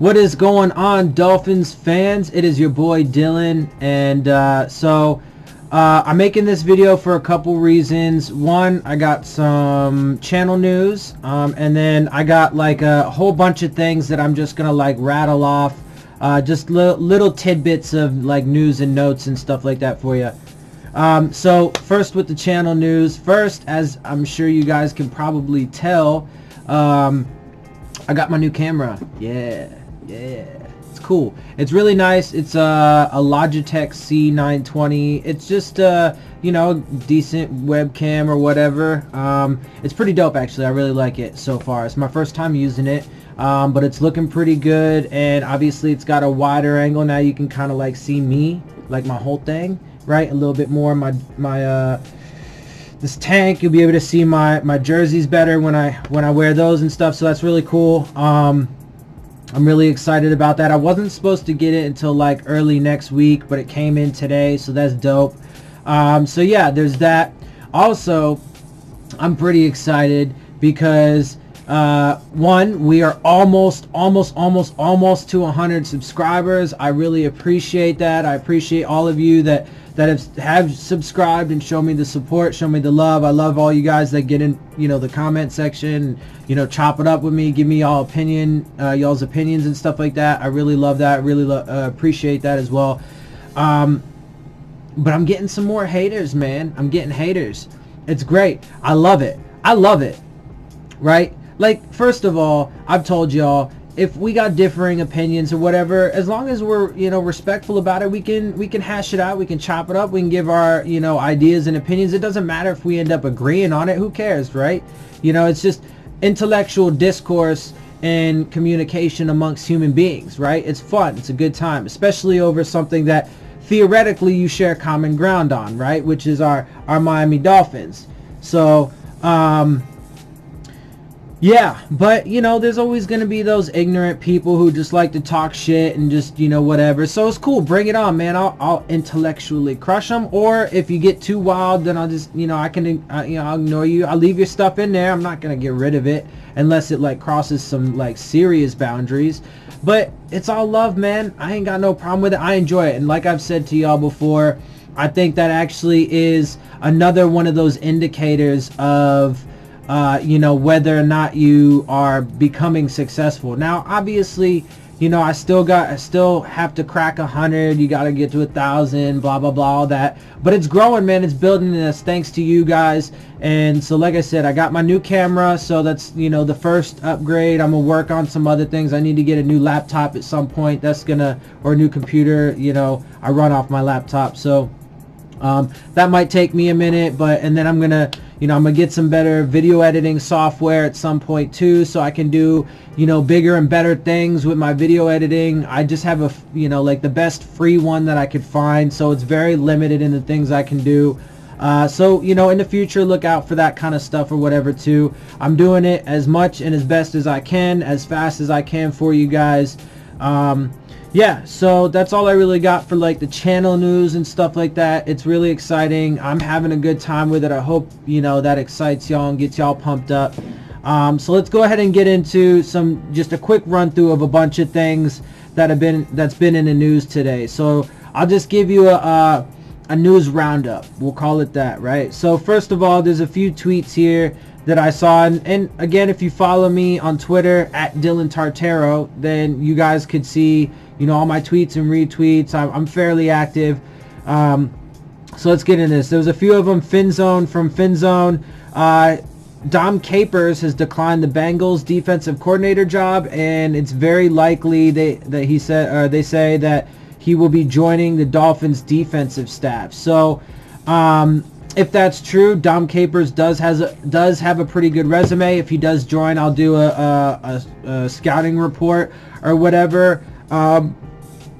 What is going on, Dolphins fans? It is your boy Dillon, and I'm making this video for a couple reasons. One, I got some channel news, and then I got like a whole bunch of things that I'm just gonna like rattle off, just little tidbits of like news and notes and stuff like that for you. So first with the channel news. First, as I'm sure you guys can probably tell, I got my new camera. Yeah, it's cool. It's really nice. It's a Logitech C920. It's just you know, decent webcam or whatever. It's pretty dope actually. I really like it so far. It's my first time using it, but it's looking pretty good, and obviously it's got a wider angle. Now you can kind of like see me, like my whole thing, right? A little bit more. My this tank, you'll be able to see my jerseys better when I wear those and stuff, so that's really cool. I'm really excited about that. I wasn't supposed to get it until like early next week, but it came in today, so that's dope. So yeah, there's that. Also, I'm pretty excited because one, we are almost to 100 subscribers. I really appreciate that. I appreciate all of you that have subscribed and show me the support, show me the love. I love all you guys that get in, you know, the comment section, you know, chop it up with me, give me y'all's opinions and stuff like that. I really love that. I really appreciate that as well. But I'm getting some more haters, man. I'm getting haters. It's great. I love it. I love it. Right? Like, first of all, I've told y'all, if we got differing opinions or whatever, as long as we're, you know, respectful about it, we can hash it out, we can chop it up, we can give our, you know, ideas and opinions. It doesn't matter if we end up agreeing on it. Who cares, right? You know, it's just intellectual discourse and communication amongst human beings, right? It's fun. It's a good time, especially over something that theoretically you share common ground on, right? Which is our Miami Dolphins. So, yeah, but, you know, there's always going to be those ignorant people who just like to talk shit and just, you know, whatever. So it's cool. Bring it on, man. I'll intellectually crush them. Or if you get too wild, then I'll just, you know, I can, you know, I'll ignore you. I'll leave your stuff in there. I'm not going to get rid of it unless it, like, crosses some, like, serious boundaries. But it's all love, man. I ain't got no problem with it. I enjoy it. And like I've said to y'all before, I think that actually is another one of those indicators of, you know, whether or not you are becoming successful. Now, obviously, you know, I still have to crack 100. You got to get to 1,000, blah, blah, blah, all that. But it's growing, man. It's building, and it's thanks to you guys. And so, like I said, I got my new camera. So that's, you know, the first upgrade. I'm going to work on some other things. I need to get a new laptop at some point. That's going to, or a new computer. You know, I run off my laptop. So that might take me a minute, and then I'm going to, you know, I'm going to get some better video editing software at some point too, so I can do, you know, bigger and better things with my video editing. I just have a, you know, like the best free one that I could find, so it's very limited in the things I can do. So, you know, in the future, look out for that kind of stuff or whatever too. I'm doing it as much and as best as I can, as fast as I can for you guys. Yeah, so that's all I really got for like the channel news and stuff like that. It's really exciting. I'm having a good time with it. I hope, you know, that excites y'all and gets y'all pumped up. So let's go ahead and get into just a quick run through of a bunch of things that's been in the news today. So I'll just give you a news roundup. We'll call it that, right? So first of all, there's a few tweets here that I saw, and again, if you follow me on Twitter at Dillon Tartaro, then you guys could see, you know, all my tweets and retweets. I'm fairly active. So let's get into this. There was a few of them. Phins from Phins. Dom Capers has declined the Bengals defensive coordinator job, and it's very likely they say that he will be joining the Dolphins defensive staff. So if that's true, Dom Capers does have a pretty good resume. If he does join, I'll do a scouting report or whatever.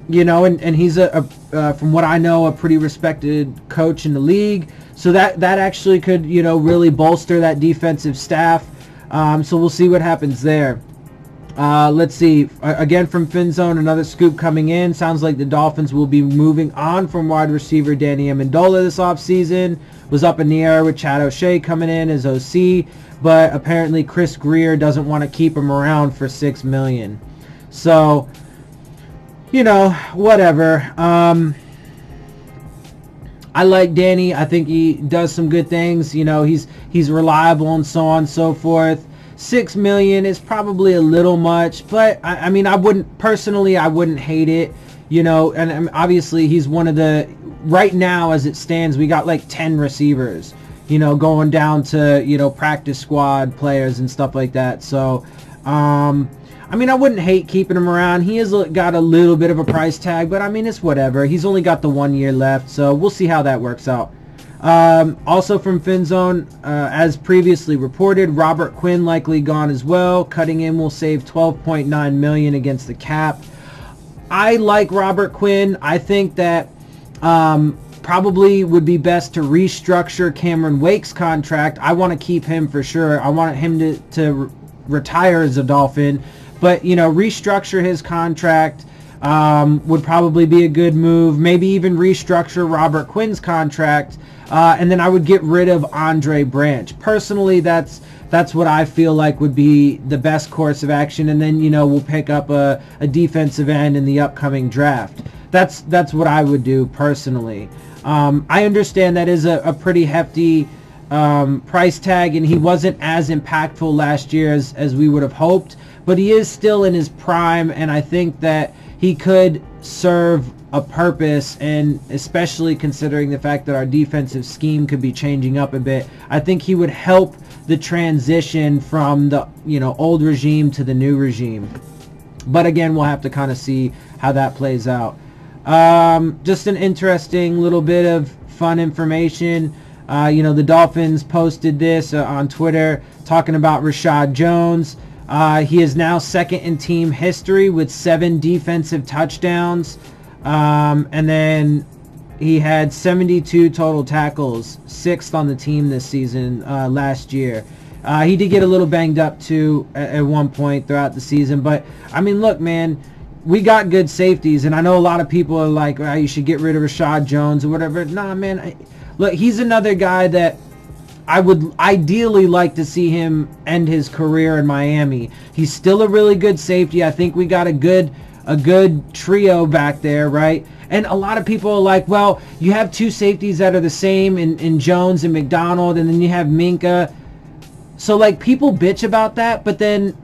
You know, and he's from what I know, a pretty respected coach in the league. So that actually could, you know, really bolster that defensive staff. So we'll see what happens there. Let's see. Again, from Finzone, another scoop coming in. Sounds like the Dolphins will be moving on from wide receiver Danny Amendola this offseason. Was up in the air with Chad O'Shea coming in as OC, but apparently Chris Greer doesn't want to keep him around for $6 million. So, whatever. I like Danny. I think he does some good things. He's reliable and so on and so forth. $6 million is probably a little much, but I mean, I wouldn't hate it. And obviously he's one of the, right now as it stands, we got like 10 receivers, going down to, practice squad players and stuff like that. So, I mean, I wouldn't hate keeping him around. He has got a little bit of a price tag, but I mean, it's whatever. He's only got the 1 year left, so we'll see how that works out. Also from Finzone, as previously reported, Robert Quinn likely gone as well. Cutting him will save $12.9 million against the cap. I like Robert Quinn. I think that probably would be best to restructure Cameron Wake's contract. I want to keep him for sure. I want him to retire as a Dolphin. But, restructure his contract would probably be a good move. Maybe even restructure Robert Quinn's contract. And then I would get rid of Andre Branch. Personally, that's what I feel like would be the best course of action. And then, we'll pick up a defensive end in the upcoming draft. That's what I would do personally. I understand that is a pretty hefty price tag, and he wasn't as impactful last year as we would have hoped. But he is still in his prime, and I think that he could serve a purpose, and especially considering the fact that our defensive scheme could be changing up a bit, I think he would help the transition from the old regime to the new regime. But again, we'll have to kind of see how that plays out. Just an interesting little bit of fun information. The Dolphins posted this on Twitter talking about Rashad Jones. He is now second in team history with 7 defensive touchdowns. And then he had 72 total tackles, 6th on the team this season last year. He did get a little banged up too at one point throughout the season. But, I mean, look, man, we got good safeties. And I know a lot of people are like, well, you should get rid of Rashad Jones or whatever. Nah, man, look, he's another guy that I would ideally like to see him end his career in Miami. He's still a really good safety. I think we got a good trio back there, right? And a lot of people are like, well, you have 2 safeties that are the same in Jones and McDonald, and then you have Minka. So, like, people bitch about that, but then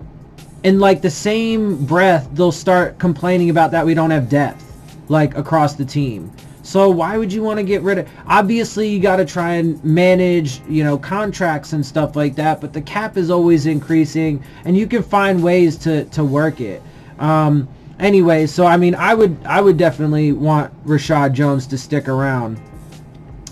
in, like, the same breath, they'll start complaining about that we don't have depth, like, across the team. So why would you want to get rid of... Obviously, you got to try and manage, contracts and stuff like that. But the cap is always increasing, and you can find ways to work it. Anyway, so, I mean, I would definitely want Rashad Jones to stick around.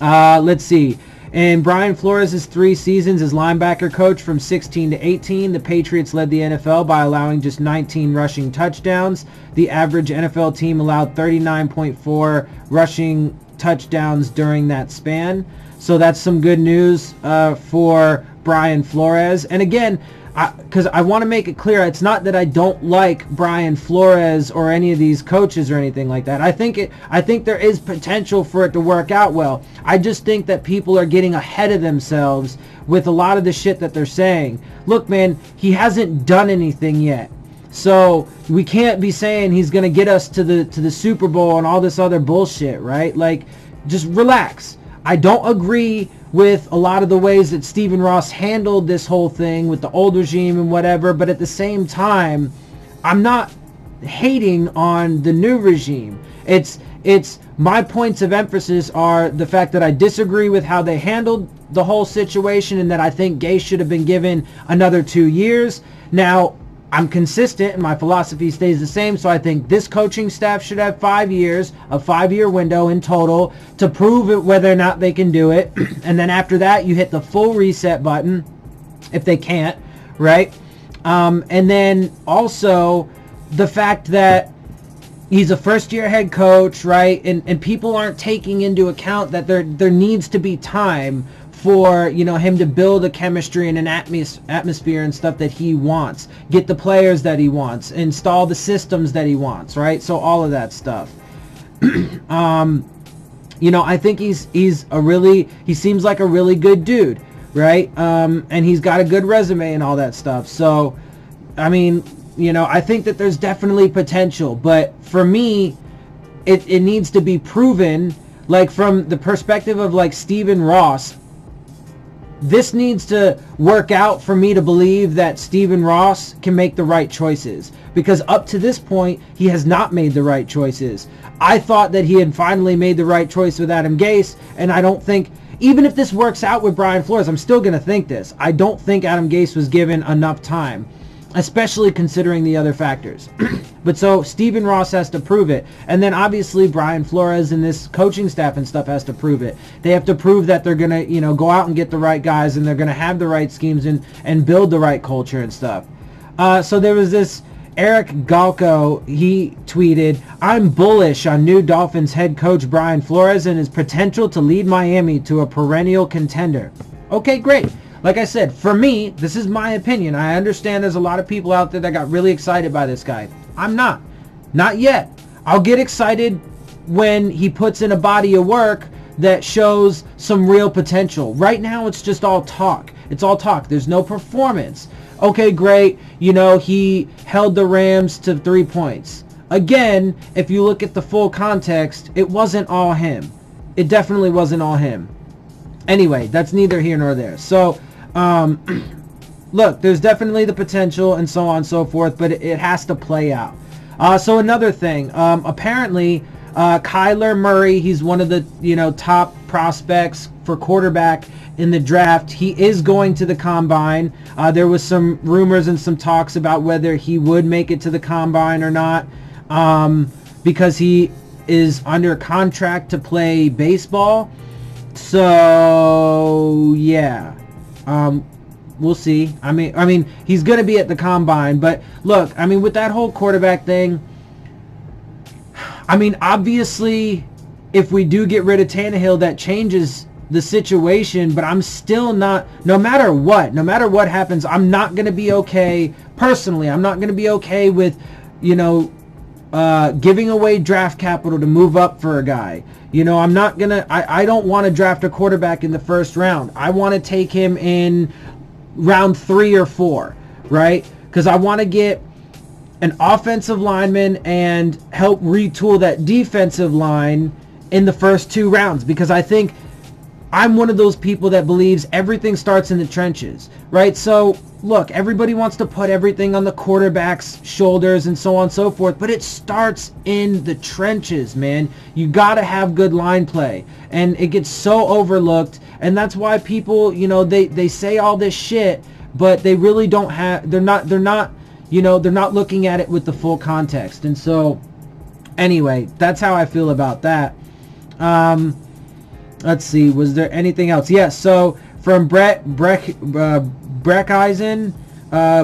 Let's see. In Brian Flores' 3 seasons as linebacker coach from 16 to 18, the Patriots led the NFL by allowing just 19 rushing touchdowns. The average NFL team allowed 39.4 rushing touchdowns during that span. So that's some good news for Brian Flores. And again, because I want to make it clear, it's not that I don't like Brian Flores or any of these coaches or anything like that. I think there is potential for it to work out well. I just think that people are getting ahead of themselves with a lot of the shit that they're saying. Look, man, he hasn't done anything yet. So we can't be saying he's going to get us to the Super Bowl and all this other bullshit, right? Like, just relax. I don't agree with a lot of the ways that Stephen Ross handled this whole thing with the old regime and whatever, but at the same time, I'm not hating on the new regime. It's my points of emphasis are the fact that I disagree with how they handled the whole situation, and that I think Gase should have been given another 2 years. Now, I'm consistent and my philosophy stays the same, so I think this coaching staff should have 5 years, a 5-year window in total to prove it whether or not they can do it. And then after that, you hit the full reset button if they can't, right? And then also the fact that he's a first-year head coach, right? And people aren't taking into account that there needs to be time for him to build a chemistry and an atmosphere and stuff that he wants, get the players that he wants, install the systems that he wants, right? So all of that stuff. I think he seems like a really good dude, right? And he's got a good resume and all that stuff. So, I mean, You know, I think that there's definitely potential, but for me, it needs to be proven. Like, from the perspective of like Stephen Ross, this needs to work out for me to believe that Stephen Ross can make the right choices, because up to this point he has not made the right choices. I thought that he had finally made the right choice with Adam Gase, and I don't think, even if this works out with Brian Flores, I'm still going to think this. I don't think Adam Gase was given enough time, especially considering the other factors. But so Stephen Ross has to prove it, and then obviously Brian Flores and this coaching staff and stuff has to prove it. They have to prove that they're gonna, you know, go out and get the right guys, and they're gonna have the right schemes and build the right culture and stuff. So there was this Eric Galco. He tweeted, "I'm bullish on new Dolphins head coach Brian Flores and his potential to lead Miami to a perennial contender." Okay, great. Like I said, for me, this is my opinion. I understand there's a lot of people out there that got really excited by this guy. I'm not. Not yet. I'll get excited when he puts in a body of work that shows some real potential. Right now, it's just all talk. It's all talk. There's no performance. Okay, great. You know, he held the Rams to 3 points. Again, if you look at the full context, it wasn't all him. It definitely wasn't all him. Anyway, that's neither here nor there. So, look, there's definitely the potential and so on and so forth, but it has to play out. So another thing, apparently Kyler Murray, he's one of the, you know, top prospects for quarterback in the draft. He is going to the combine. There was some rumors and some talks about whether he would make it to the combine or not, because he is under contract to play baseball. So yeah, we'll see. I mean, he's going to be at the combine, but look, I mean, with that whole quarterback thing, I mean, obviously, if we do get rid of Tannehill, that changes the situation, but I'm still not, no matter what happens, I'm not going to be okay, personally, I'm not going to be okay with, you know, giving away draft capital to move up for a guy. You know, I'm not going to, I don't want to draft a quarterback in the first round. I want to take him in round 3 or 4, right? Because I want to get an offensive lineman and help retool that defensive line in the first 2 rounds, because I think I'm one of those people that believes everything starts in the trenches, right? So, look, everybody wants to put everything on the quarterback's shoulders and so on and so forth, but it starts in the trenches, man. You got to have good line play, and it gets so overlooked, and that's why people, you know, they say all this shit, but they really don't have, they're not, you know, they're not looking at it with the full context. And so, anyway, that's how I feel about that. Let's see, was there anything else? Yes, so from Breckheisen,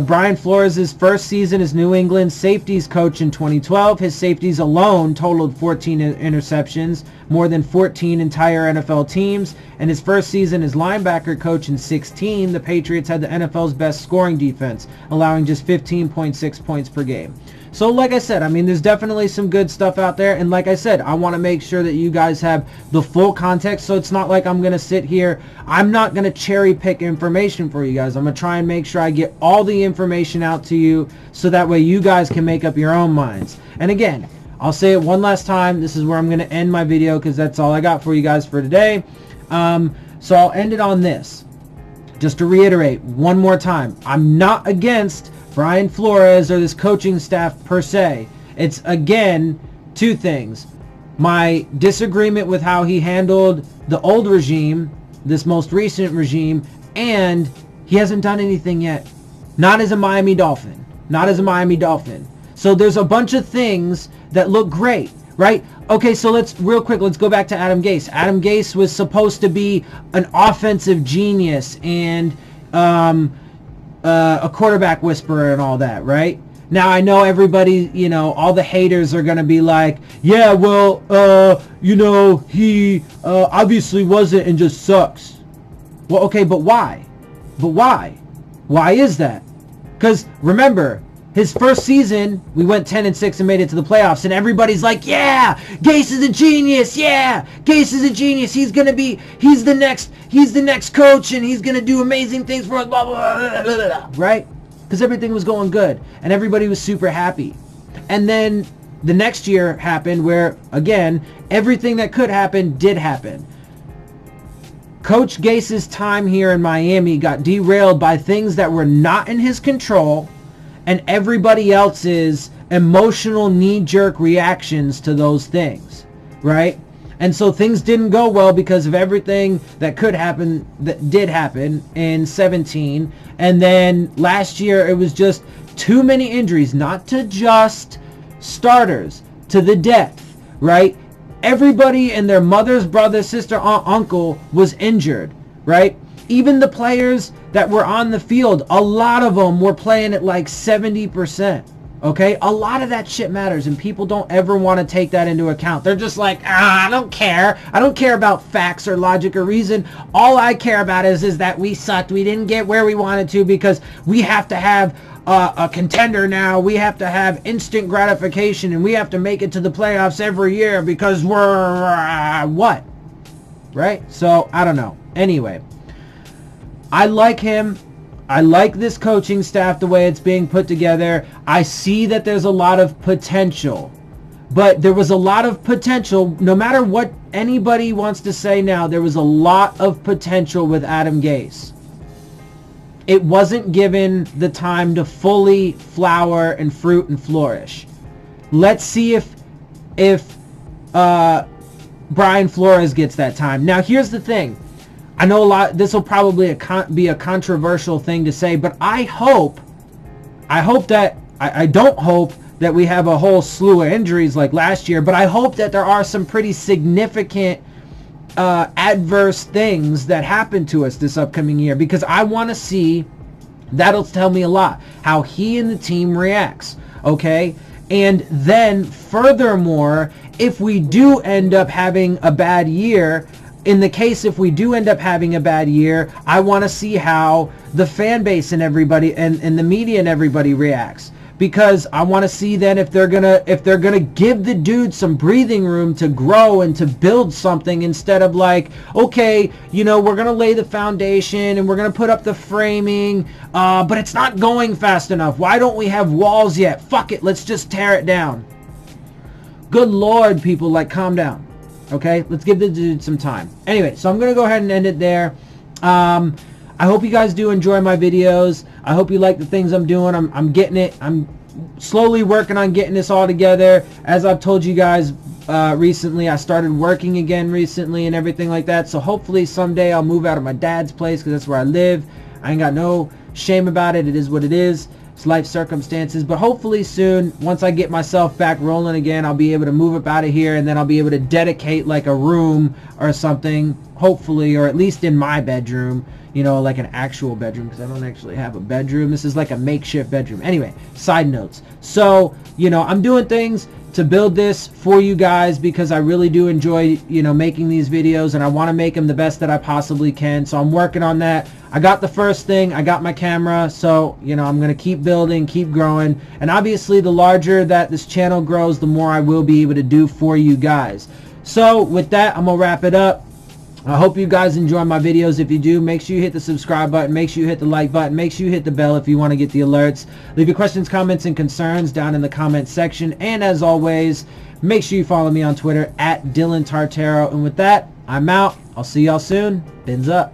Brian Flores' first season as New England safeties coach in 2012. His safeties alone totaled 14 interceptions, more than 14 entire NFL teams. And his first season as linebacker coach in 2016, the Patriots had the NFL's best scoring defense, allowing just 15.6 points per game. So like I said, I mean, there's definitely some good stuff out there. And like I said, I want to make sure that you guys have the full context. So it's not like I'm going to sit here. I'm not going to cherry pick information for you guys. I'm going to try and make sure I get all the information out to you, so that way you guys can make up your own minds. And again, I'll say it one last time. This is where I'm going to end my video, because that's all I got for you guys for today. So I'll end it on this. Just to reiterate one more time, I'm not against Brian Flores or this coaching staff per se. It's, again, 2 things. My disagreement with how he handled the old regime, this most recent regime, and he hasn't done anything yet. Not as a Miami Dolphin. Not as a Miami Dolphin. So there's a bunch of things that look great, right? Okay, so let's go back to Adam Gase. Adam Gase was supposed to be an offensive genius and a quarterback whisperer and all that, right? Now, I know everybody, you know, all the haters are going to be like, yeah, well, you know, he obviously wasn't and just sucks. Well, okay, but why? But why? Why is that? Because, remember, his first season, we went 10-6 and made it to the playoffs, and everybody's like, yeah, Gase is a genius, yeah, Gase is a genius, he's the next coach, and he's going to do amazing things for us, blah, blah, blah, blah, blah, blah, right? because everything was going good and everybody was super happy. And then the next year happened where, again, everything that could happen did happen. Coach Gase's time here in Miami got derailed by things that were not in his control and everybody else's emotional knee-jerk reactions to those things, right? And so things didn't go well because of everything that could happen, that did happen in 17. And then last year it was just too many injuries, not to just starters, to the depth, right? Everybody and their mother's brother, sister, aunt, uncle was injured, right? Even the players that were on the field, a lot of them were playing at like 70%. Okay, a lot of that shit matters, and people don't ever want to take that into account. They're just like, I don't care. I don't care about facts or logic or reason. All I care about is that we sucked. We didn't get where we wanted to because we have to have a contender now. We have to have instant gratification, and we have to make it to the playoffs every year because we're what? Right? So, I don't know. Anyway, I like him. I like this coaching staff, the way it's being put together. I see that there's a lot of potential. But there was a lot of potential, no matter what anybody wants to say now, there was a lot of potential with Adam Gase. It wasn't given the time to fully flower and fruit and flourish. Let's see if Brian Flores gets that time. Now, here's the thing. I know this will probably be a controversial thing to say, but I don't hope that we have a whole slew of injuries like last year, but I hope that there are some pretty significant adverse things that happen to us this upcoming year, because I want to see, that'll tell me a lot, how he and the team reacts, okay? And then furthermore, if we do end up having a bad year, if we do end up having a bad year, I want to see how the fan base and everybody and the media and everybody reacts, because I want to see then if they're gonna give the dude some breathing room to grow and to build something, instead of like, okay, we're gonna lay the foundation and we're gonna put up the framing, but it's not going fast enough. Why don't we have walls yet? Fuck it, let's just tear it down. Good Lord, people, like, calm down. Okay, let's give the dude some time. Anyway, so I'm going to go ahead and end it there. I hope you guys do enjoy my videos. I hope you like the things I'm doing. I'm getting it. I'm slowly working on getting this all together. As I've told you guys recently, I started working again recently and everything like that. So hopefully someday I'll move out of my dad's place, because that's where I live. I ain't got no shame about it. It is what it is. It's life circumstances. But hopefully soon, once I get myself back rolling again, I'll be able to move up out of here, and then I'll be able to dedicate like a room or something, hopefully, or at least in my bedroom, like an actual bedroom, because I don't actually have a bedroom. This is like a makeshift bedroom. Anyway, side notes. So, I'm doing things to build this for you guys, because I really do enjoy, making these videos, and I want to make them the best that I possibly can. So I'm working on that. I got the first thing. I got my camera. So, I'm going to keep building, keep growing. And obviously, the larger that this channel grows, the more I will be able to do for you guys. So with that, I'm going to wrap it up. I hope you guys enjoy my videos. If you do, make sure you hit the subscribe button. Make sure you hit the like button. Make sure you hit the bell if you want to get the alerts. Leave your questions, comments, and concerns down in the comment section. And as always, make sure you follow me on Twitter at Dillon Tartaro. And with that, I'm out. I'll see y'all soon. Phins up.